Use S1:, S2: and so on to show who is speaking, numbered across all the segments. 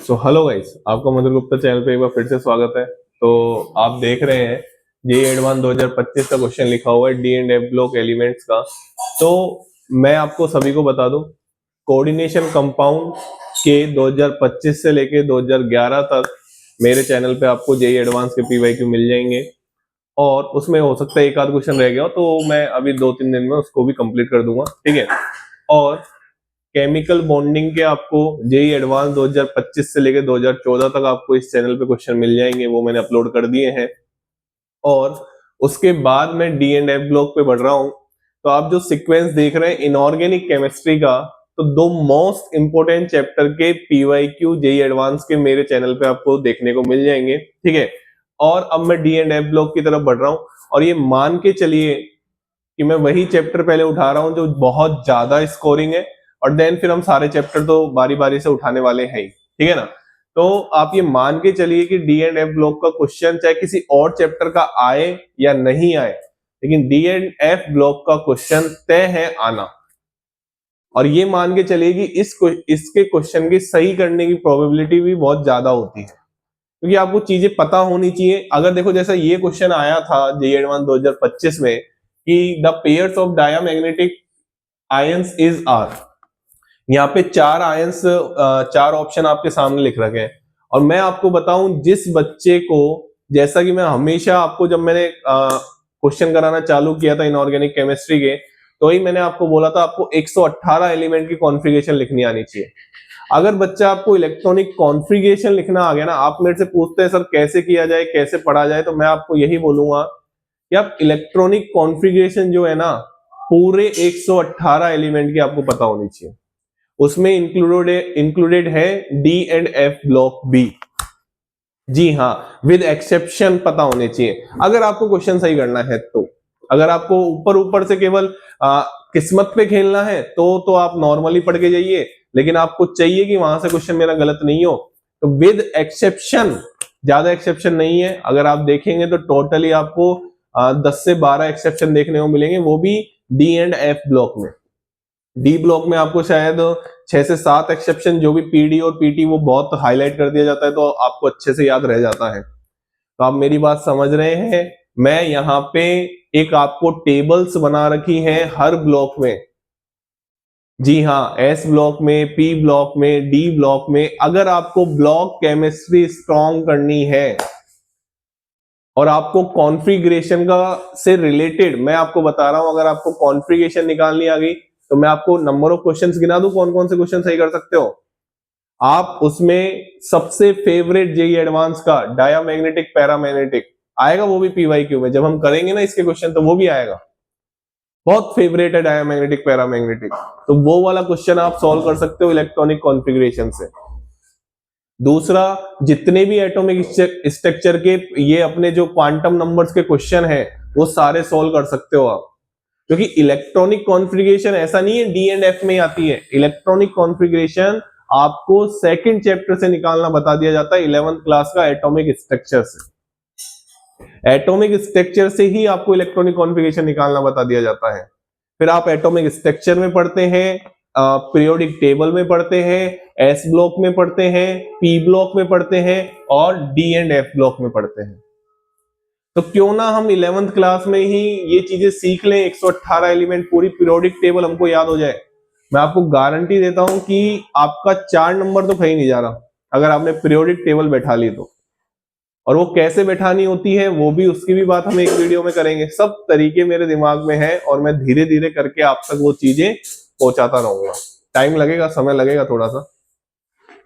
S1: So hello guys, आपका मधुर Gupta channel पे एक बार फिर से स्वागत है। तो आप देख रहे हैं जेईई एडवांस 2025 का क्वेश्चन लिखा हुआ है D and F block elements का। तो मैं आपको सभी को बता दूं, कोऑर्डिनेशन कंपाउंड के 2025 से लेके 2011 तक मेरे चैनल पे आपको जेईई एडवांस के पीवाईक्यू मिल जाएंगे और उसमें हो सकता है एक आध क्वेश्चन रह गया हो, तो मैं अभी 2-3 दिन में उसको भी कंप्लीट कर दूंगा, ठीक है। और केमिकल बॉन्डिंग के आपको जेईई एडवांस 2025 से लेकर 2014 तक आपको इस चैनल पे क्वेश्चन मिल जाएंगे, वो मैंने अपलोड कर दिए हैं। और उसके बाद मैं डी एंड एफ ब्लॉक पे बढ़ रहा हूं। तो आप जो सीक्वेंस देख रहे हैं इनऑर्गेनिक केमिस्ट्री का, तो दो मोस्ट इंपोर्टेंट चैप्टर के पीवाईक्यू जेईई एडवांस के मेरे चैनल पे आपको देखने को मिल जाएंगे, ठीक है। और अब मैं डी एंड एफ ब्लॉक की तरफ बढ़ रहा हूं और ये मान के चलिए कि मैं वही चैप्टर पहले उठा रहा हूं जो बहुत ज्यादा स्कोरिंग है, और देन फिर हम सारे चैप्टर तो बारी बारी से उठाने वाले हैं ही, ठीक है ना। तो आप ये मान के चलिए कि डी एंड एफ ब्लॉक का क्वेश्चन चाहे किसी और चैप्टर का आए या नहीं आए, लेकिन डी एंड एफ ब्लॉक का क्वेश्चन तय है आना। और ये मान के चलिए कि इसके क्वेश्चन की सही करने की प्रोबेबिलिटी भी बहुत ज्यादा होती है, क्योंकि आपको चीजें पता होनी चाहिए। अगर देखो, जैसा ये क्वेश्चन आया था जेईई एडवांस 2025 में कि the pairs of diamagnetic ions is are, यहाँ पे चार आयंस, चार ऑप्शन आपके सामने लिख रखे हैं। और मैं आपको बताऊं, जिस बच्चे को, जैसा कि मैं हमेशा आपको, जब मैंने क्वेश्चन कराना चालू किया था इनऑर्गेनिक केमिस्ट्री के, तो ही मैंने आपको बोला था आपको 118 एलिमेंट की कॉन्फ़िगरेशन लिखनी आनी चाहिए। अगर बच्चा आपको इलेक्ट्रॉनिक कॉन्फ़िगरेशन लिखना आ गया ना, आप मेरे से पूछते हैं सर कैसे किया जाए, कैसे पढ़ा जाए, तो मैं आपको यही बोलूंगा कि आप इलेक्ट्रॉनिक कॉन्फ़िगरेशन जो है ना, पूरे 118 एलिमेंट की आपको पता होनी चाहिए। उसमें इंक्लूडेड है D and F block B. जी हाँ, विद एक्सेप्शन पता होने चाहिए अगर आपको क्वेश्चन सही करना है। तो अगर आपको ऊपर ऊपर से केवल किस्मत पे खेलना है तो आप नॉर्मली पढ़ के जाइए, लेकिन आपको चाहिए कि वहां से क्वेश्चन मेरा गलत नहीं हो, तो विद एक्सेप्शन, ज्यादा एक्सेप्शन नहीं है। अगर आप देखेंगे तो टोटली आपको 10 से 12 एक्सेप्शन देखने को मिलेंगे, वो भी डी एंड एफ ब्लॉक में। डी ब्लॉक में आपको शायद 6 से 7 एक्सेप्शन, जो भी पीडी और पीटी, वो बहुत हाईलाइट कर दिया जाता है, तो आपको अच्छे से याद रह जाता है। तो आप मेरी बात समझ रहे हैं। मैं यहाँ पे एक आपको टेबल्स बना रखी है हर ब्लॉक में। जी हाँ, एस ब्लॉक में, पी ब्लॉक में, डी ब्लॉक में। अगर आपको ब्लॉक केमिस्ट्री स्ट्रॉन्ग करनी है और आपको कॉन्फ़िगरेशन का से रिलेटेड, मैं आपको बता रहा हूं, अगर आपको कॉन्फ़िगरेशन निकालनी आ गई तो मैं आपको नंबर ऑफ क्वेश्चंस गिना दूं, कौन कौन से क्वेश्चन सही कर सकते हो आप। उसमें सबसे फेवरेट जेईई एडवांस का डायमैग्नेटिक पैरामैग्नेटिक आएगा, वो भी पीवाईक्यू में जब हम करेंगे ना इसके क्वेश्चन, तो वो भी आएगा। बहुत फेवरेट है डायमैग्नेटिक पैरामैग्नेटिक, तो वो वाला क्वेश्चन आप सॉल्व कर सकते हो इलेक्ट्रॉनिक कॉन्फ़िगरेशन से। दूसरा, जितने भी एटॉमिक स्ट्रक्चर के ये अपने जो क्वांटम नंबर्स के क्वेश्चन है, वो सारे सॉल्व कर सकते हो आप, क्योंकि इलेक्ट्रॉनिक कॉन्फ़िगरेशन ऐसा नहीं है डी एंड एफ में आती है। इलेक्ट्रॉनिक कॉन्फ़िगरेशन आपको सेकंड चैप्टर से निकालना बता दिया जाता है, 11th क्लास का एटॉमिक स्ट्रक्चर से। एटॉमिक स्ट्रक्चर से ही आपको इलेक्ट्रॉनिक कॉन्फ़िगरेशन निकालना बता दिया जाता है। फिर आप एटॉमिक स्ट्रक्चर में पढ़ते हैं, पीरियोडिक टेबल में पढ़ते हैं, एस ब्लॉक में पढ़ते हैं, पी ब्लॉक में पढ़ते हैं, और डी एंड एफ ब्लॉक में पढ़ते हैं। तो क्यों ना हम 11th क्लास में ही ये चीजें सीख लें, 118 एलिमेंट, पूरी पीरियोडिक टेबल हमको याद हो जाए। मैं आपको गारंटी देता हूं कि आपका 4 नंबर तो कहीं नहीं जा रहा, अगर आपने पीरियोडिक टेबल बैठा ली तो। और वो कैसे बैठानी होती है, वो भी, उसकी भी बात हम एक वीडियो में करेंगे। सब तरीके मेरे दिमाग में है और मैं धीरे धीरे करके आप तक वो चीजें पहुंचाता रहूंगा। टाइम लगेगा, समय लगेगा थोड़ा सा।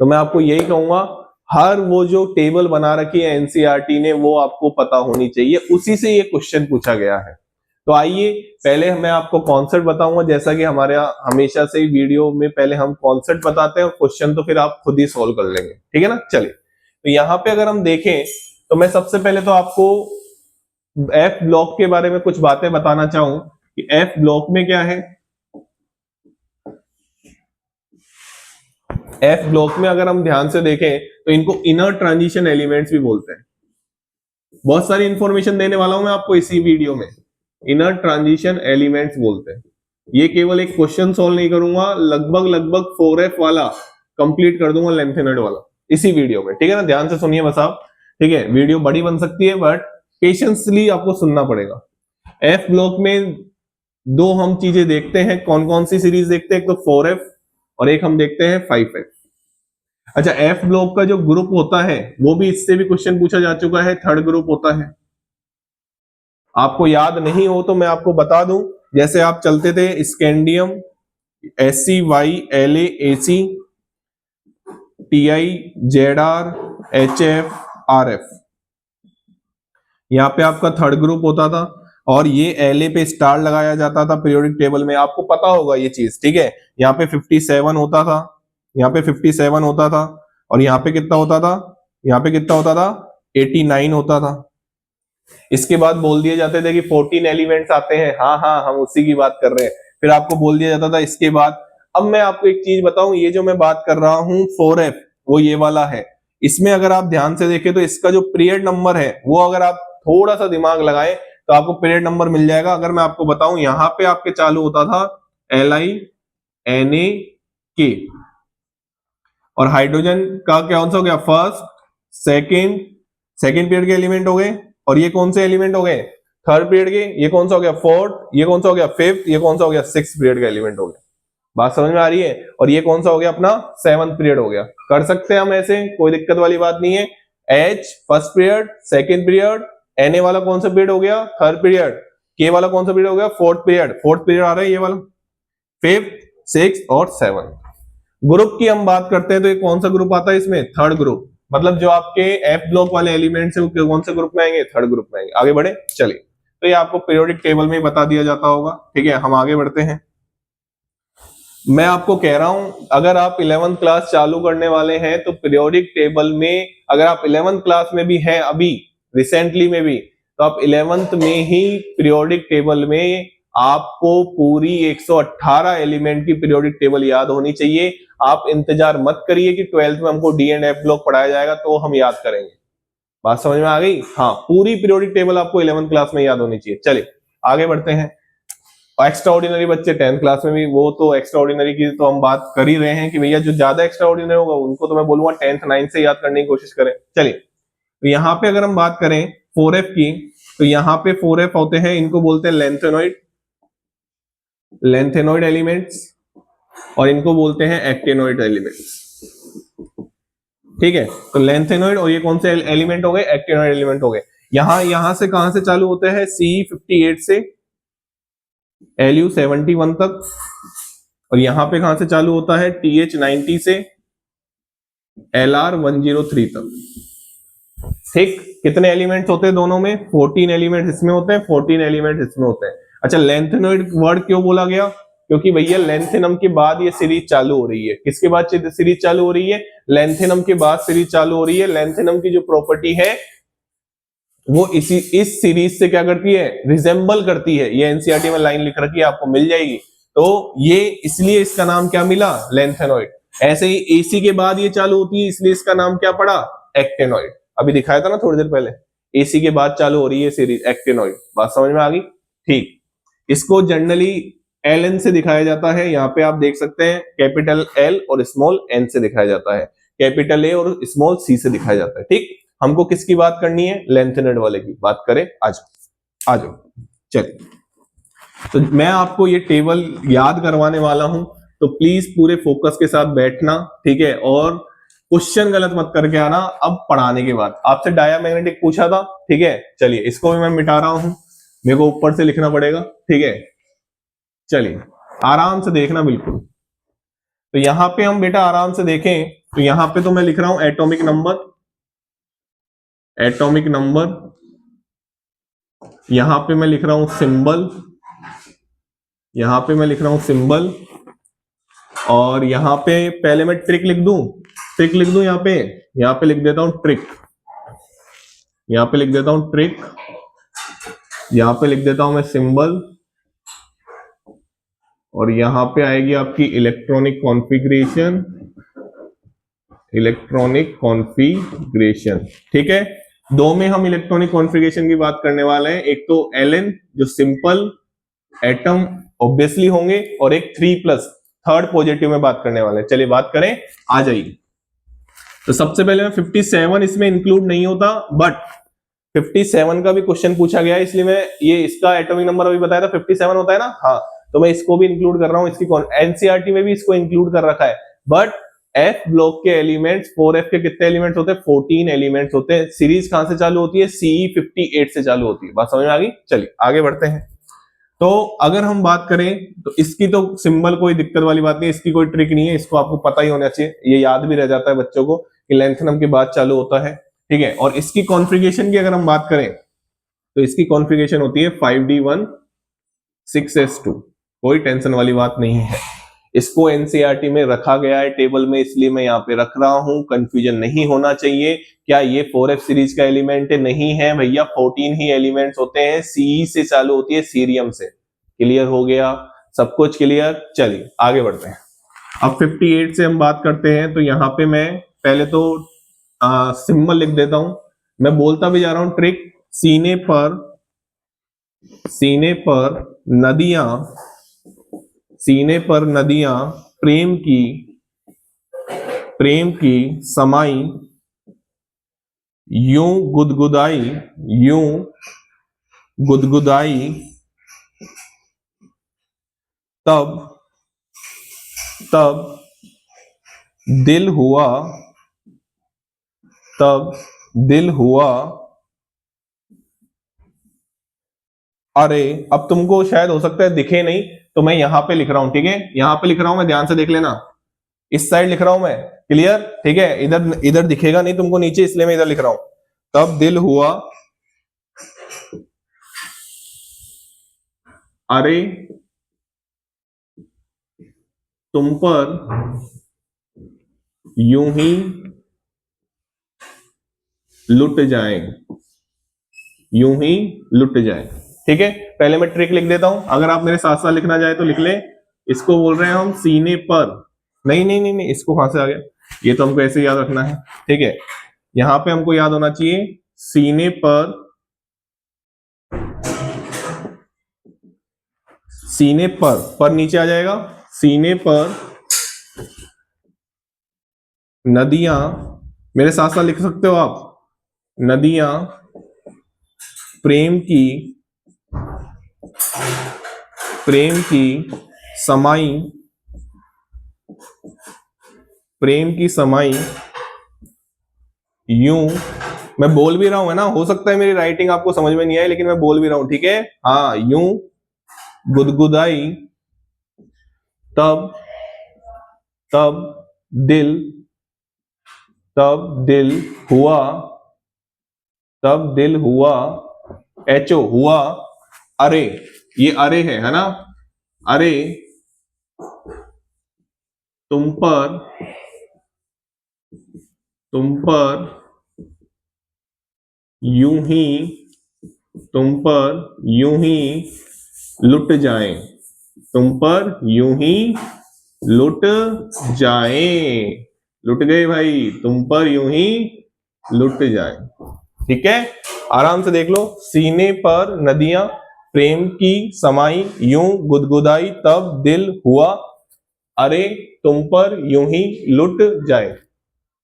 S1: तो मैं आपको यही कहूंगा, हर वो जो टेबल बना रखी है एनसीईआरटी ने, वो आपको पता होनी चाहिए, उसी से ये क्वेश्चन पूछा गया है। तो आइए, पहले मैं आपको कॉन्सेप्ट बताऊंगा, जैसा कि हमारे हमेशा से ही वीडियो में पहले हम कॉन्सेप्ट बताते हैं और क्वेश्चन तो फिर आप खुद ही सोल्व कर लेंगे, ठीक है ना। चलिए, तो यहाँ पे अगर हम देखें, तो मैं सबसे पहले तो आपको एफ ब्लॉक के बारे में कुछ बातें बताना चाहूं कि एफ ब्लॉक में क्या है। एफ ब्लॉक में अगर हम ध्यान से देखें तो इनको इनर ट्रांजिशन एलिमेंट्स भी बोलते हैं। बहुत सारी इंफॉर्मेशन देने वाला हूं मैं आपको इसी वीडियो में। इनर ट्रांजिशन एलिमेंट्स बोलते हैं। ये केवल एक क्वेश्चन सॉल्व नहीं करूंगा, लगभग 4F वाला कंप्लीट कर दूंगा, लेंथेनड वाला। इसी वीडियो में, ठीक है ना। ध्यान से सुनिए बस आप, ठीक है। वीडियो बड़ी बन सकती है बट पेशेंसली आपको सुनना पड़ेगा। एफ ब्लॉक में दो हम चीजें देखते हैं, कौन कौन सी सीरीज देखते हैं, एक तो 4F और एक हम देखते हैं 5F। अच्छा, एफ ब्लॉक का जो ग्रुप होता है वो भी इससे भी क्वेश्चन पूछा जा चुका है, थर्ड ग्रुप होता है। आपको याद नहीं हो तो मैं आपको बता दूं, जैसे आप चलते थे scandium SCY LA AC TI ZR HF RF, यहाँ पे आपका थर्ड ग्रुप होता था और ये LA पे स्टार लगाया जाता था पीरियोडिक टेबल में, आपको पता होगा ये चीज, ठीक है। यहाँ पे 57 होता था, यहाँ पे 57 होता था और यहाँ पे कितना होता था, यहाँ पे कितना होता था 89 होता था। इसके बाद बोल दिए जाते थे कि 14 एलिमेंट्स आते हैं, हाँ हाँ हम उसी की बात कर रहे हैं। फिर आपको बोल दिया जाता था इसके बाद, अब मैं आपको एक चीज बताऊं, ये जो मैं बात कर रहा हूं 4F वो ये वाला है, इसमें अगर आप ध्यान से देखें तो इसका जो पीरियड नंबर है वो अगर आप थोड़ा सा दिमाग लगाएं तो आपको पीरियड नंबर मिल जाएगा। अगर मैं आपको बताऊं यहाँ पे आपके चालू होता था LINAK और हाइड्रोजन का क्या कौन सा हो गया, फर्स्ट सेकंड पीरियड के एलिमेंट हो गए, और ये कौन से एलिमेंट हो गए, थर्ड पीरियड के, ये कौन सा हो गया फोर्थ, ये कौन सा हो गया फिफ्थ, ये कौन सा हो गया सिक्स पीरियड का एलिमेंट हो गया। बात समझ में आ रही है। और ये कौन सा हो गया अपना सेवंथ पीरियड हो गया। कर सकते हैं हम ऐसे, कोई दिक्कत वाली बात नहीं है। H first period, second period, Na वाला कौन सा पीरियड हो गया, थर्ड पीरियड, K वाला कौन सा पीरियड हो गया, फोर्थ पीरियड आ रहा है ये वाला, फिफ्थ, सिक्स और सेवन। ग्रुप की हम बात करते हैं तो ये कौन सा ग्रुप आता है इसमें, थर्ड ग्रुप, मतलब जो आपके एफ ब्लॉक वाले एलिमेंट्स है वो कौन से ग्रुप में आएंगे, थर्ड ग्रुप में आएंगे। आगे बढ़े, चलिए, तो ये आपको पीरियोडिक टेबल में बता दिया जाता होगा, ठीक है। हम आगे बढ़ते हैं। मैं आपको कह रहा हूं अगर आप 11th क्लास चालू करने वाले हैं तो पीरियोडिक टेबल में, अगर आप 11th क्लास में भी हैं अभी रिसेंटली में भी, तो आप 11th में ही पीरियोडिक टेबल में आपको पूरी 118 एलिमेंट की पीरियोडिक टेबल याद होनी चाहिए। आप इंतजार मत करिए कि 12th में हमको डी एंड एफ ब्लॉक पढ़ाया जाएगा तो हम याद करेंगे। बात समझ में आ गई, हाँ, पूरी पीरियोडिक टेबल आपको 11th क्लास में याद होनी चाहिए। चलिए आगे बढ़ते हैं। एक्स्ट्रा ऑर्डिनरी बच्चे 10th क्लास में भी, वो तो एक्स्ट्रा ऑर्डिनरी की तो हम बात कर ही रहे हैं कि भैया जो ज्यादा एक्स्ट्रा ऑर्डिनरी होगा उनको तो मैं बोलूंगा 10th 9th से याद करने की कोशिश करें। चलिए, तो यहाँ पे अगर हम बात करें 4F की, तो यहाँ पे 4F होते हैं, इनको बोलते हैं लेंथेनॉइड एलिमेंट्स और इनको बोलते हैं एक्टेनॉइड एलिमेंट्स, ठीक है। तो लेंथेनॉइड और ये कौन से एलिमेंट हो गए, एक्टेनॉइड एलिमेंट हो गए। यहां से कहां से चालू होते हैं, C58 से Lu71 तक, और यहां पे कहां से चालू होता है, TH90 से LR103 तक, ठीक। कितने एलिमेंट्स होते हैं दोनों में, 14 एलिमेंट्स इसमें होते हैं, 14 एलिमेंट्स इसमें होते हैं। अच्छा, लेंथेनॉइड वर्ड क्यों बोला गया, क्योंकि भैया लेंथेनम के बाद ये सीरीज चालू हो रही है। किसके बाद सीरीज चालू हो रही है, लेंथेनम के बाद सीरीज चालू हो रही है। लेंथेनम की जो प्रॉपर्टी है वो इस सीरीज से क्या करती है, रिजेंबल करती है। ये एनसीईआरटी में लाइन लिख रखी है, आपको मिल जाएगी। तो ये इसलिए इसका नाम क्या मिला, लेंथेनॉइड। ऐसे ही एसी के बाद ये चालू होती है, इसलिए इसका नाम क्या पड़ा, एक्टेनॉइड। अभी दिखाया था ना थोड़ी देर पहले, एसी के बाद चालू हो रही है सीरीज, एक्टेनॉइड। बात समझ में आ गई, ठीक। इसको जनरली LN से दिखाया जाता है, यहाँ पे आप देख सकते हैं कैपिटल L और स्मॉल n से दिखाया जाता है, कैपिटल A और स्मॉल C से दिखाया जाता है, ठीक। हमको किसकी बात करनी है, लेंथेनॉइड वाले की बात करें। आ जाओ चलिए। तो मैं आपको ये टेबल याद करवाने वाला हूं, तो प्लीज पूरे फोकस के साथ बैठना, ठीक है। और क्वेश्चन गलत मत करके आना। अब पढ़ाने के बाद आपसे डायमैग्नेटिक पूछा था, ठीक है। चलिए इसको भी मैं मिटा रहा हूं, मेरे को ऊपर से लिखना पड़ेगा, ठीक है। चलिए आराम से देखना बिल्कुल। तो यहां पे हम बेटा आराम से देखें, तो यहां पे तो मैं लिख रहा हूं एटॉमिक नंबर, यहां पे मैं लिख रहा हूं सिंबल, यहां पे मैं लिख रहा हूं सिंबल, और यहां पे पहले मैं ट्रिक लिख दूं, यहां पे लिख देता हूं ट्रिक, यहां पे लिख देता हूं ट्रिक, यहां पे लिख देता हूं मैं सिंबल, और यहां पे आएगी आपकी इलेक्ट्रॉनिक कॉन्फ़िगरेशन, ठीक है। दो में हम इलेक्ट्रॉनिक कॉन्फ़िगरेशन की बात करने वाले हैं, एक तो LN जो सिंपल एटम ऑब्वियसली होंगे, और एक 3+ थर्ड पॉजिटिव में बात करने वाले हैं। चलिए बात करें, आ जाइए। तो सबसे पहले मैं 57 इसमें इंक्लूड नहीं होता, बट 57 का भी क्वेश्चन पूछा गया है, इसलिए मैं ये इसका एटॉमिक नंबर अभी बताया था 57 होता है ना, हाँ, तो मैं इसको भी इंक्लूड कर रहा हूँ, इसकी एनसीईआरटी में भी इसको इंक्लूड कर रखा है। बट एफ ब्लॉक के एलिमेंट्स 4F के कितने एलिमेंट्स होते हैं? 14 एलिमेंट्स होते हैं। सीरीज कहां से चालू होती है? CE 58 से चालू होती है। बात समझ में आ गई? चलिए आगे बढ़ते हैं। तो अगर हम बात करें तो इसकी तो सिंबल कोई दिक्कत वाली बात नहीं है, इसकी कोई ट्रिक नहीं है, इसको आपको पता ही होना चाहिए, ये याद भी रह जाता है बच्चों को कि लेंथनम के बाद चालू होता है, ठीक है। और इसकी कॉन्फ़िगरेशन की अगर हम बात करें तो इसकी कॉन्फ़िगरेशन होती है 5D1 6S2, कोई टेंशन वाली बात नहीं है। इसको एनसीईआरटी में रखा गया है टेबल में, इसलिए मैं यहाँ पे रख रहा हूं, कंफ्यूजन नहीं होना चाहिए। क्या ये 4F सीरीज का एलिमेंट है? नहीं है भैया, 14 ही एलिमेंट्स होते हैं, CE से चालू होती है, सीरियम से। क्लियर हो गया? सब कुछ क्लियर? चलिए आगे बढ़ते हैं। अब 58 से हम बात करते हैं, तो यहाँ पे मैं पहले तो सिंबल लिख देता हूं, मैं बोलता भी जा रहा हूं ट्रिक। सीने पर नदियां प्रेम की समाई यूं गुदगुदाई तब दिल हुआ अरे। अब तुमको शायद हो सकता है दिखे नहीं, तो मैं यहां पे लिख रहा हूं, ठीक है, यहां पे लिख रहा हूं मैं, ध्यान से देख लेना, इस साइड लिख रहा हूं मैं, क्लियर, ठीक है। इधर दिखेगा नहीं तुमको नीचे, इसलिए मैं इधर लिख रहा हूं। तब दिल हुआ अरे तुम पर यूं ही लुट जाए, ठीक है। पहले मैं ट्रिक लिख देता हूं, अगर आप मेरे साथ साथ लिखना चाहे तो लिख ले। इसको बोल रहे हैं हम सीने पर, नहीं, इसको कहां से आ गया, ये तो हमको ऐसे याद रखना है, ठीक है। यहां पे हमको याद होना चाहिए सीने पर नीचे आ जाएगा, सीने पर नदियां, मेरे साथ साथ लिख सकते हो आप, नदियां प्रेम की समाई यूं, मैं बोल भी रहा हूं है ना, हो सकता है मेरी राइटिंग आपको समझ में नहीं आए, लेकिन मैं बोल भी रहा हूं, ठीक है, हाँ, यूं गुदगुदाई तब दिल हुआ एचो हुआ अरे, ये अरे है ना, अरे तुम पर यूं ही लुट जाए, लुट गए भाई, तुम पर यूं ही लुट जाए, ठीक है। आराम से देख लो, सीने पर नदियां प्रेम की समाई यूं गुदगुदाई तब दिल हुआ अरे तुम पर यूं ही लुट जाए।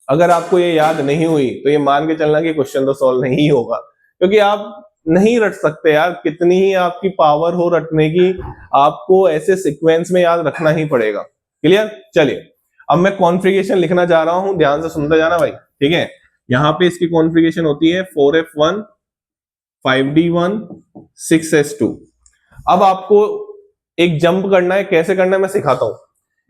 S1: अगर आपको ये याद नहीं हुई तो ये मान के चलना कि क्वेश्चन तो सॉल्व नहीं होगा, क्योंकि आप नहीं रट सकते यार, कितनी ही आपकी पावर हो रटने की, आपको ऐसे सीक्वेंस में याद रखना ही पड़ेगा। क्लियर? चलिए अब मैं कॉन्फ़िगरेशन लिखना चाह रहा हूं, ध्यान से सुनते जाना भाई, ठीक है। यहां पे इसकी कॉन्फ़िगरेशन होती है 4F1 5D1 6S2। अब आपको एक जंप करना है, कैसे करना है मैं सिखाता हूं।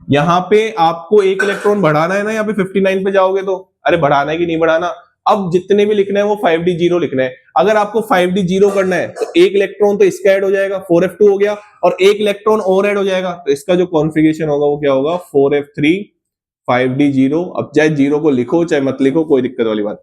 S1: यहां पे आपको एक इलेक्ट्रॉन बढ़ाना है ना, यहाँ पे 59 पे जाओगे तो, अरे बढ़ाना है कि नहीं बढ़ाना, अब जितने भी लिखने हैं वो 5D0 लिखना है। अगर आपको 5D0 करना है तो एक इलेक्ट्रॉन तो इसका ऐड हो जाएगा, 4F2 हो गया, और एक इलेक्ट्रॉन और ऐड हो जाएगा, तो इसका जो कॉन्फ़िगरेशन होगा वो क्या होगा, 4F3 5D0। अब चाहे जीरो को लिखो चाहे मत लिखो, कोई दिक्कत वाली बात,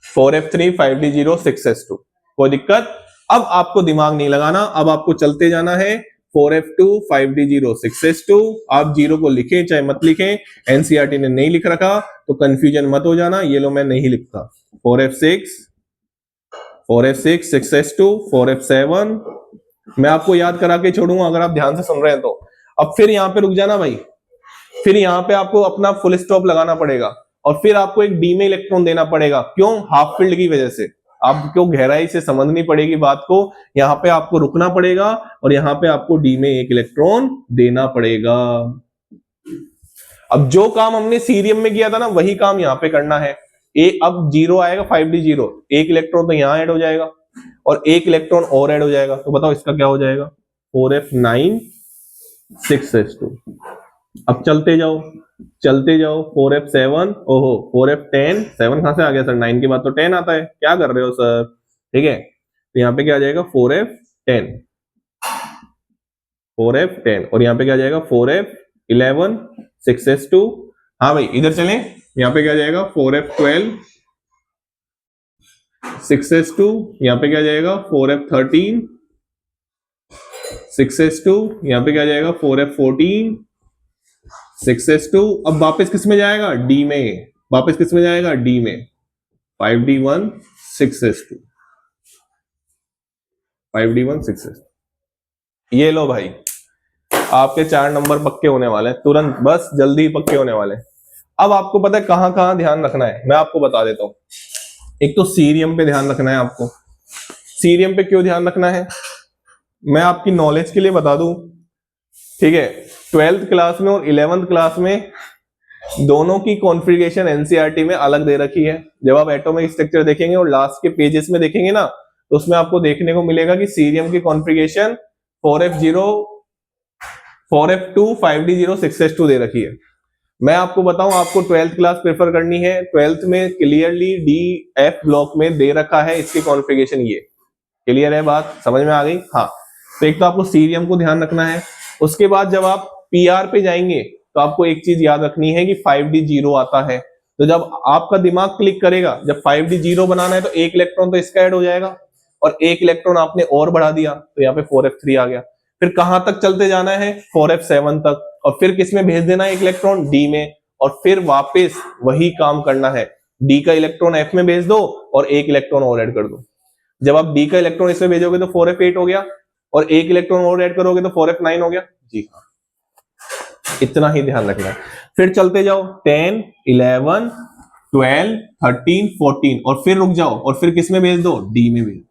S1: 4F3 5D0 6S2, कोई दिक्कत। अब आपको दिमाग नहीं लगाना, अब आपको चलते जाना है, 4F2 5D0 6S2, आप जीरो को लिखें चाहे मत लिखें, एनसीईआरटी ने नहीं लिख रखा तो कंफ्यूजन मत हो जाना, ये लो मैं नहीं लिखता, 4F6 6S2 4F7, मैं आपको याद करा के छोड़ूंगा अगर आप ध्यान से सुन रहे हैं तो। अब फिर यहां पे रुक जाना भाई, फिर यहां पे आपको अपना फुल स्टॉप लगाना पड़ेगा, और फिर आपको एक डी में इलेक्ट्रॉन देना पड़ेगा। क्यों? हाफ फील्ड की वजह से। आपको गहराई से समझनी पड़ेगी बात को। यहाँ पे आपको रुकना पड़ेगा और यहाँ पे आपको डी में एक इलेक्ट्रॉन देना पड़ेगा। अब जो काम हमने सीरियम में किया था ना, वही काम यहाँ पे करना है। अब 0 आएगा, 5d 0, एक इलेक्ट्रॉन तो यहाँ ऐड हो जाएगा और एक इलेक्ट्रॉन और ऐड हो जाएगा। तो बताओ इसका क्या हो जाएगा? 4f9 6s2। अब चलते जाओ 4f7, ओहो 4f10, 7 कहां से आ गया सर? 9 के बाद तो 10 आता है, क्या कर रहे हो सर? ठीक है, तो यहाँ पे क्या आ जाएगा? 4f10 और यहाँ पे क्या आ जाएगा? 4f11 6s2। हाँ भाई इधर चलें, यहाँ पे क्या आ जाएगा? 4f12 6s2। यहाँ पे क्या आ जाएगा? 4f13 6s2। यहाँ पे क्या आ जाएगा? 4f14 6s2। अब वापस किस में जाएगा? डी में। वापस किस में जाएगा? डी में। 5d1 6s2, 5d1 6s2। ये लो भाई, आपके 4 नंबर पक्के होने वाले हैं तुरंत, बस जल्दी पक्के होने वाले हैं। अब आपको पता है कहां कहां ध्यान रखना है, मैं आपको बता देता हूं। एक तो सीरियम पे ध्यान रखना है आपको। सीरियम पे क्यों ध्यान रखना है, मैं आपकी नॉलेज के लिए बता दूं, ठीक है। 12th क्लास में और 11th क्लास में दोनों की कॉन्फ़िगरेशन एनसीईआरटी में अलग दे रखी है। जब आप एटॉमिक स्ट्रक्चर देखेंगे और लास्ट के पेजेस में देखेंगे ना, तो उसमें आपको देखने को मिलेगा कि सीरियम की configuration 4f0 4f2 5d0 6s2 दे रखी है। मैं आपको बताऊं, आपको 12th क्लास प्रेफर करनी है। 12th में क्लियरली डी एफ ब्लॉक में दे रखा है इसकी कॉन्फ़िगरेशन। ये क्लियर है, बात समझ में आ गई? हाँ, तो एक तो आपको सीरियम को ध्यान रखना है। उसके बाद जब आप पीआर पे जाएंगे तो आपको एक चीज याद रखनी है कि 5d0 आता है। तो जब आपका दिमाग क्लिक करेगा, जब 5d0 बनाना है तो एक इलेक्ट्रॉन तो इसका ऐड हो जाएगा और एक इलेक्ट्रॉन आपने और बढ़ा दिया तो यहाँ पे 4f3 आ गया। फिर कहां तक चलते जाना है? 4f7 तक, और फिर किस में भेज देना है एक इलेक्ट्रॉन? डी में, और फिर वापस वही काम करना है। डी का इलेक्ट्रॉन एफ में भेज दो और एक इलेक्ट्रॉन और ऐड कर दो। जब आप डी का इलेक्ट्रॉन इसमें भेजोगे तो 4f8 हो गया और एक इलेक्ट्रॉन और ऐड करोगे तो 4f9 हो गया। जी हाँ, इतना ही ध्यान रखना है। फिर चलते जाओ 10 11 12 13 14 और फिर रुक जाओ और फिर किस में भेज दो? डी में भेज।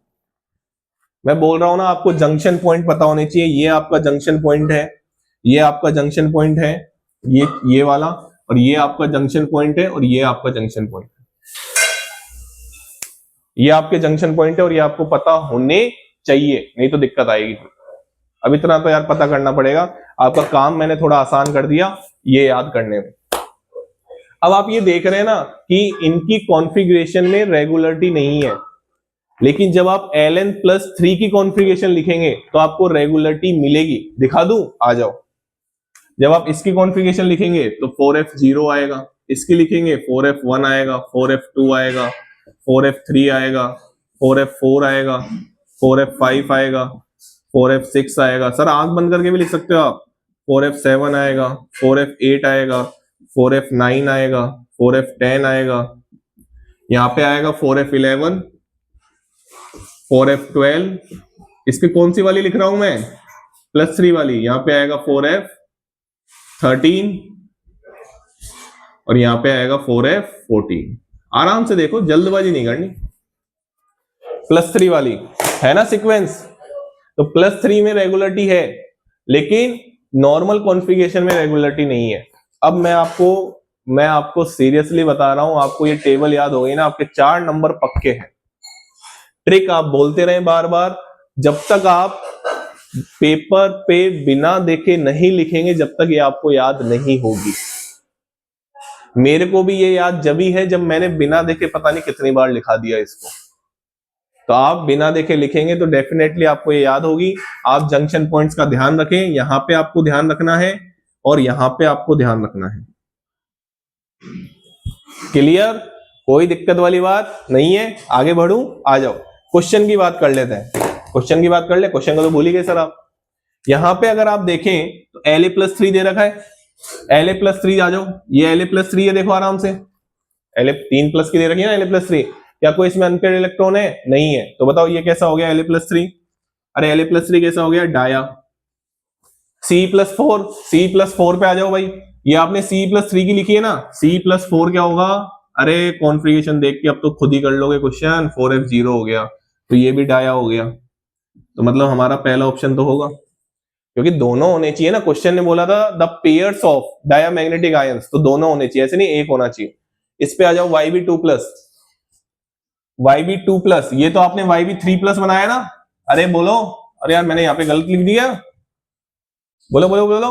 S1: मैं बोल रहा हूं ना, आपको जंक्शन पॉइंट पता होने चाहिए। ये आपका जंक्शन पॉइंट है, ये आपका जंक्शन पॉइंट है, ये वाला, और ये आपका जंक्शन पॉइंट है और ये आपका जंक्शन पॉइंट है। ये आपके जंक्शन पॉइंट है और ये आपको पता होने चाहिए, नहीं तो दिक्कत आएगी। अब इतना तो यार पता करना पड़ेगा। आपका काम मैंने थोड़ा आसान कर दिया ये याद करने में। अब आप ये देख रहे हैं ना कि इनकी कॉन्फ़िगरेशन में रेगुलरिटी नहीं है, लेकिन जब आप Ln+3 की कॉन्फ़िगरेशन लिखेंगे तो आपको रेगुलरिटी मिलेगी। दिखा दूं? आ जाओ। जब आप इसकी कॉन्फ़िगरेशन लिखेंगे तो 4f0 आएगा, इसकी लिखेंगे 4f1 आएगा, 4f2 आएगा, 4f3 आएगा, 4f4 आएगा, 4f5 आएगा, 4f6 आएगा। सर आंख बंद करके भी लिख सकते हो आप। 4f7 आएगा, 4f8 आएगा, 4f9 आएगा, 4f10 आएगा, यहाँ पे आएगा 4f11, 4f12। इसकी कौन सी वाली लिख रहा हूं मैं? +3 वाली। यहाँ पे आएगा 4f13 और यहाँ पे आएगा 4f14। आराम से देखो, जल्दबाजी नहीं करनी। +3 वाली है ना सीक्वेंस, तो +3 में रेगुलरिटी है, लेकिन नॉर्मल कॉन्फ़िगरेशन में रेगुलरिटी नहीं है। अब मैं आपको सीरियसली बता रहा हूं, आपको ये टेबल याद हो गई ना, आपके 4 नंबर पक्के हैं। ट्रिक आप बोलते रहे बार बार, जब तक आप पेपर पे बिना देखे नहीं लिखेंगे, जब तक ये आपको याद नहीं होगी। मेरे को भी ये याद जब ही है जब मैंने बिना देखे पता नहीं कितनी बार लिखा दिया इसको। तो आप बिना देखे लिखेंगे तो डेफिनेटली आपको ये याद होगी। आप जंक्शन पॉइंट्स का ध्यान रखें, यहां पे आपको ध्यान रखना है और यहां पे आपको ध्यान रखना है। क्लियर? कोई दिक्कत वाली बात नहीं है। आगे बढ़ूं? आ जाओ, क्वेश्चन की बात कर लेते हैं। क्वेश्चन की बात कर ले। क्वेश्चन का तो भूल ही गए सर आप। यहां पे अगर आप देखें तो La+3 दे रखा है। La+3 आ जाओ, ये La+3 है, देखो आराम से। La 3+ की दे रखी है ना La+3। क्या कोई इसमें अनपेयर्ड इलेक्ट्रॉन है? नहीं है। तो बताओ ये कैसा हो गया La+3? अरे La+3 कैसा हो गया? डाया। C+4 पे आ जाओ भाई। ये आपने C+3 की लिखी है ना, C+4 क्या होगा? अरे कॉन्फ़िगरेशन देख के अब तो खुद ही कर लोगे क्वेश्चन, 4f0 हो गया, तो ये भी डाया हो गया, तो मतलब हमारा पहला ऑप्शन तो होगा, क्योंकि दोनों होने चाहिए ना। क्वेश्चन ने बोला था the pairs of diamagnetic ions, तो दोनों होने चाहिए, ऐसे नहीं एक होना चाहिए। इस पे आ जाओ, YB2+, YB2+, ये तो आपने YB3+ बनाया ना। अरे बोलो, अरे यार मैंने यहाँ पे गलत लिख दिया, बोलो बोलो बोलो।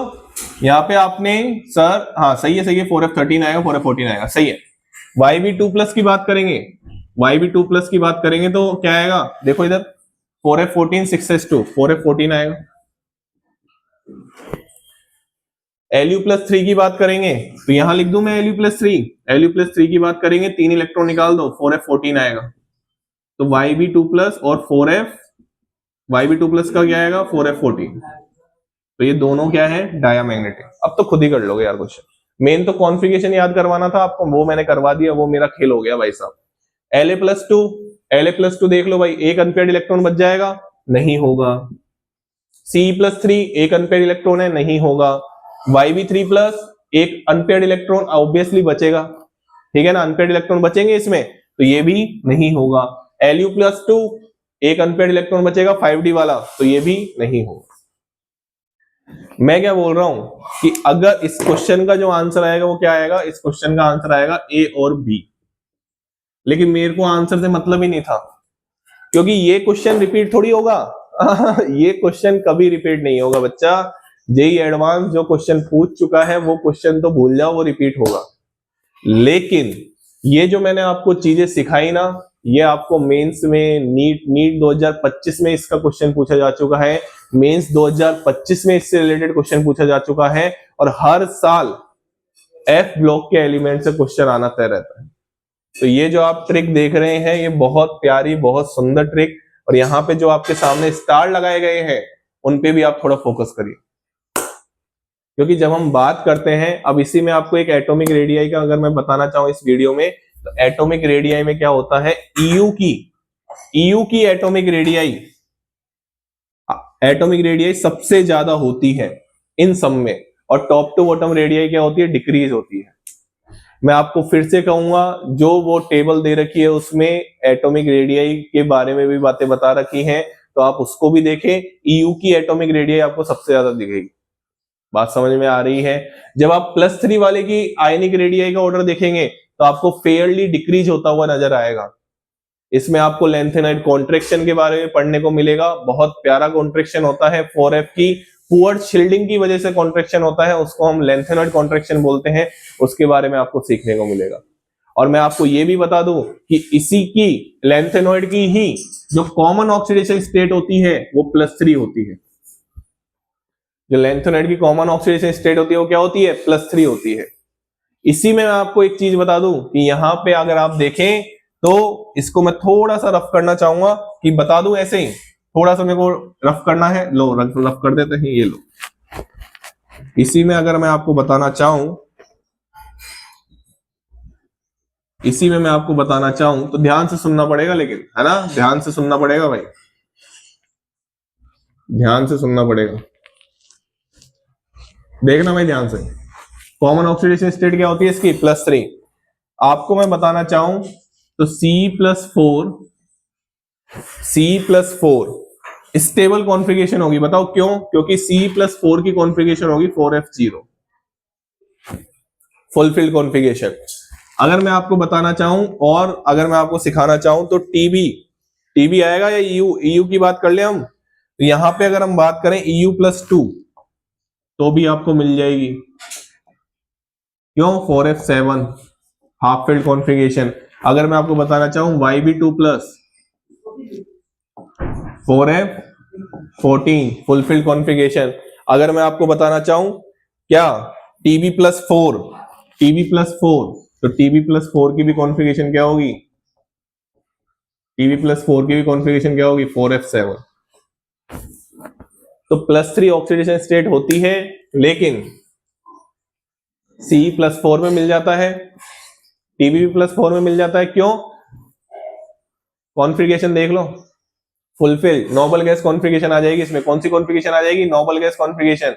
S1: यहाँ पे आपने सर, हाँ सही है सही है, 4f13 आएगा, 4f14 आएगा, सही है। YB2+ की बात करेंगे, YB2+ की बात करेंगे तो क्या आएगा? देखो इधर 4f14 6s2, 4f14 आएगा। Lu+3 की बात करेंगे तो यहां लिख दूं मैं Lu+3, Lu+3 की बात करेंगे, 3 इलेक्ट्रॉन निकाल दो, 4f14 आएगा। तो YB2+ और 4f, YB2+ का क्या आएगा? 4f14। तो ये दोनों क्या है? डायामैग्नेटिक। अब तो खुद ही कर लोगे यार क्वेश्चन, मेन तो कॉन्फ़िगरेशन याद करवाना था आपको, वो मैंने करवा दिया, वो मेरा खेल हो गया भाई साहब। La+2, La+2 देख लो भाई, एक अनपेयर्ड इलेक्ट्रॉन बच जाएगा? नहीं होगा। Ce+3 एक अनपेयर्ड इलेक्ट्रॉन है, नहीं होगा। YB3+ एक अनपेयर्ड इलेक्ट्रॉन ऑब्वियसली बचेगा, ठीक है ना, अनपेयर्ड इलेक्ट्रॉन बचेंगे इसमें, तो ये भी नहीं होगा। Lu+2 एक अनपेयर्ड इलेक्ट्रॉन बचेगा 5d वाला, तो ये भी नहीं होगा। मैं क्या बोल रहा हूं कि अगर इस क्वेश्चन का जो आंसर आएगा वो क्या आएगा? इस क्वेश्चन का आंसर आएगा A और B, लेकिन मेरे को आंसर से मतलब ही नहीं था, क्योंकि ये क्वेश्चन रिपीट थोड़ी होगा। ये क्वेश्चन कभी रिपीट नहीं होगा बच्चा। जेई एडवांस जो क्वेश्चन पूछ चुका है वो क्वेश्चन तो भूल जाओ, वो रिपीट होगा। लेकिन ये जो मैंने आपको चीजें सिखाई ना, ये आपको मेंस में, नीट 2025 में इसका क्वेश्चन पूछा जा चुका है, मेंस 2025 में इससे रिलेटेड क्वेश्चन पूछा जा चुका है, और हर साल एफ ब्लॉक के एलिमेंट से क्वेश्चन आना तय रहता है। तो ये जो आप ट्रिक देख रहे हैं, ये बहुत प्यारी, बहुत सुंदर ट्रिक, और यहाँ पे जो आपके सामने स्टार लगाए गए हैं उन पे भी आप थोड़ा फोकस करिए, क्योंकि जब हम बात करते हैं, अब इसी में आपको एक एटॉमिक रेडियाई का अगर मैं बताना चाहूं इस वीडियो में, तो एटॉमिक रेडियाई में क्या होता है, ईयू की एटॉमिक रेडियाई सबसे ज्यादा होती है इन सब में, और टॉप टू बॉटम रेडियाई क्या होती है? डिक्रीज होती है। मैं आपको फिर से कहूंगा, जो वो टेबल दे रखी है उसमें एटॉमिक रेडियाई के बारे में भी बातें बता रखी हैं, तो आप उसको भी देखें। ईयू की एटॉमिक रेडियाई आपको सबसे ज्यादा दिखेगी। बात समझ में आ रही है? जब आप +3 वाले की आयनिक रेडियाई का ऑर्डर देखेंगे तो आपको फेयरली डिक्रीज होता हुआ नजर आएगा। इसमें आपको लेंथेनाइड कॉन्ट्रैक्शन के बारे में पढ़ने को मिलेगा, बहुत प्यारा कॉन्ट्रैक्शन होता है, 4f की पुअर शिल्डिंग की वजह से कॉन्ट्रैक्शन होता है, उसको हम लेंथेनाइड कॉन्ट्रैक्शन बोलते हैं, उसके बारे में आपको सीखने को मिलेगा। और मैं आपको यह भी बता दूं कि इसी की, लेंथेनॉइड की ही जो कॉमन ऑक्सीडेशन स्टेट होती है वो +3 होती है। जो लेंथेनॉइड की कॉमन ऑक्सीडेशन स्टेट होती है वो क्या होती है? +3 होती है। इसी में मैं आपको एक चीज बता दूं कि यहाँ पे अगर आप देखें तो इसको मैं थोड़ा सा रफ करना चाहूंगा, कि बता दूं ऐसे ही, थोड़ा सा मेरे को रफ करना है, लो रफ कर देते हैं, ये लो। इसी में अगर मैं आपको बताना चाहूं, इसी में मैं आपको बताना चाहूं तो ध्यान से सुनना पड़ेगा, लेकिन है ना, ध्यान से सुनना पड़ेगा भाई, ध्यान से सुनना पड़ेगा, देखना भाई ध्यान से। कॉमन ऑक्सीडेशन स्टेट क्या होती है इसकी? +3। आपको मैं बताना चाहूं तो C+4 स्टेबल कॉन्फ़िगरेशन होगी। बताओ क्यों? क्योंकि C+4 की कॉन्फ़िगरेशन होगी 4f0, फुलफिल्ड कॉन्फ़िगरेशन। अगर मैं आपको बताना चाहूं और अगर मैं आपको सिखाना चाहूं तो टीबी आएगा या ईयू की बात कर ले हम, तो यहां पे अगर हम बात करें EU+2 तो भी आपको मिल जाएगी। क्यों? 4f7 half field configuration. अगर मैं आपको बताना चाहूं YB2+ 4f14 फुलफिल्ड कॉन्फ़िगरेशन। अगर मैं आपको बताना चाहूं क्या, TB+4 तो TB+4 की भी कॉन्फ़िगरेशन क्या होगी? TB+4 की भी कॉन्फ़िगरेशन क्या होगी? 4f7। तो +3 ऑक्सीडेशन स्टेट होती है, लेकिन C+4 में मिल जाता है, TB+4 में मिल जाता है। क्यों? कॉन्फ़िगरेशन देख लो, फुलफिल नोबल गैस कॉन्फ़िगरेशन आ जाएगी इसमें। कौन सी कॉन्फ़िगरेशन आ जाएगी? Noble gas configuration.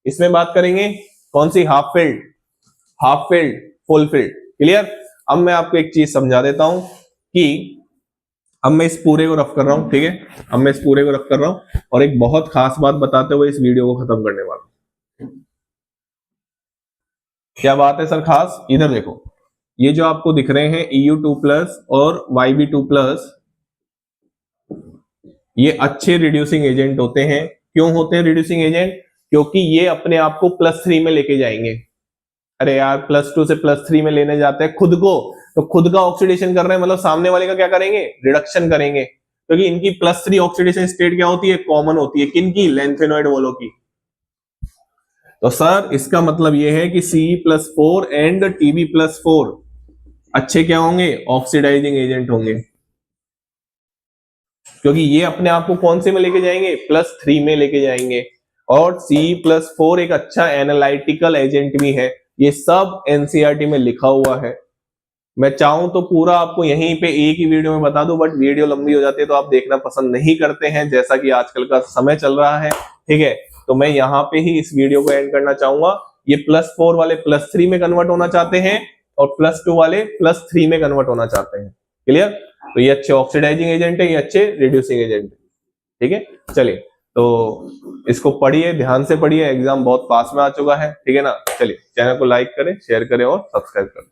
S1: इसमें बात करेंगे कौन सी? Half filled. Half filled, full filled. Clear. अब मैं आपको एक चीज समझा देता हूं कि अब मैं इस पूरे को रफ कर रहा हूं, ठीक है। अब मैं इस पूरे को रफ कर रहा हूं और एक बहुत खास बात बताते हुए इस वीडियो को खत्म करने वाला हूं। क्या बात है सर खास? इधर देखो, ये जो आपको दिख रहे हैं EU2+ और YB2+, ये अच्छे रिड्यूसिंग एजेंट होते हैं। क्यों होते हैं रिड्यूसिंग एजेंट? क्योंकि ये अपने आप को +3 में लेके जाएंगे। अरे यार +2 से +3 में लेने जाते हैं खुद को, तो खुद का ऑक्सीडेशन कर रहे हैं, मतलब सामने वाले का क्या करेंगे? रिडक्शन करेंगे। क्योंकि इनकी +3 ऑक्सीडेशन स्टेट क्या होती है? कॉमन होती है। किनकी? लैंथेनॉइड वॉलों की। तो सर इसका मतलब यह है कि Ce+4 एंड Tb+4 अच्छे क्या होंगे? ऑक्सीडाइजिंग एजेंट होंगे। क्योंकि ये अपने आप को कौन से में लेके जाएंगे? +3 में लेके जाएंगे। और Ce+4 एक अच्छा एनालिटिकल एजेंट भी है। ये सब एनसीईआरटी में लिखा हुआ है। मैं चाहूं तो पूरा आपको यहीं पे एक ही वीडियो में बता दूं, बट वीडियो लंबी हो जाती है तो आप देखना पसंद नहीं करते हैं, जैसा कि आजकल का समय चल रहा है, ठीक है। तो मैं यहाँ पे ही इस वीडियो को एंड करना चाहूंगा। ये +4 वाले +3 में कन्वर्ट होना चाहते हैं और +2 वाले +3 में कन्वर्ट होना चाहते हैं। क्लियर। तो ये अच्छे ऑक्सीडाइजिंग एजेंट है, ये अच्छे रिड्यूसिंग एजेंट है, ठीक है। चलिए, तो इसको पढ़िए, ध्यान से पढ़िए, एग्जाम बहुत पास में आ चुका है, ठीक है ना। चलिए, चैनल को लाइक करें, शेयर करें और सब्सक्राइब करें।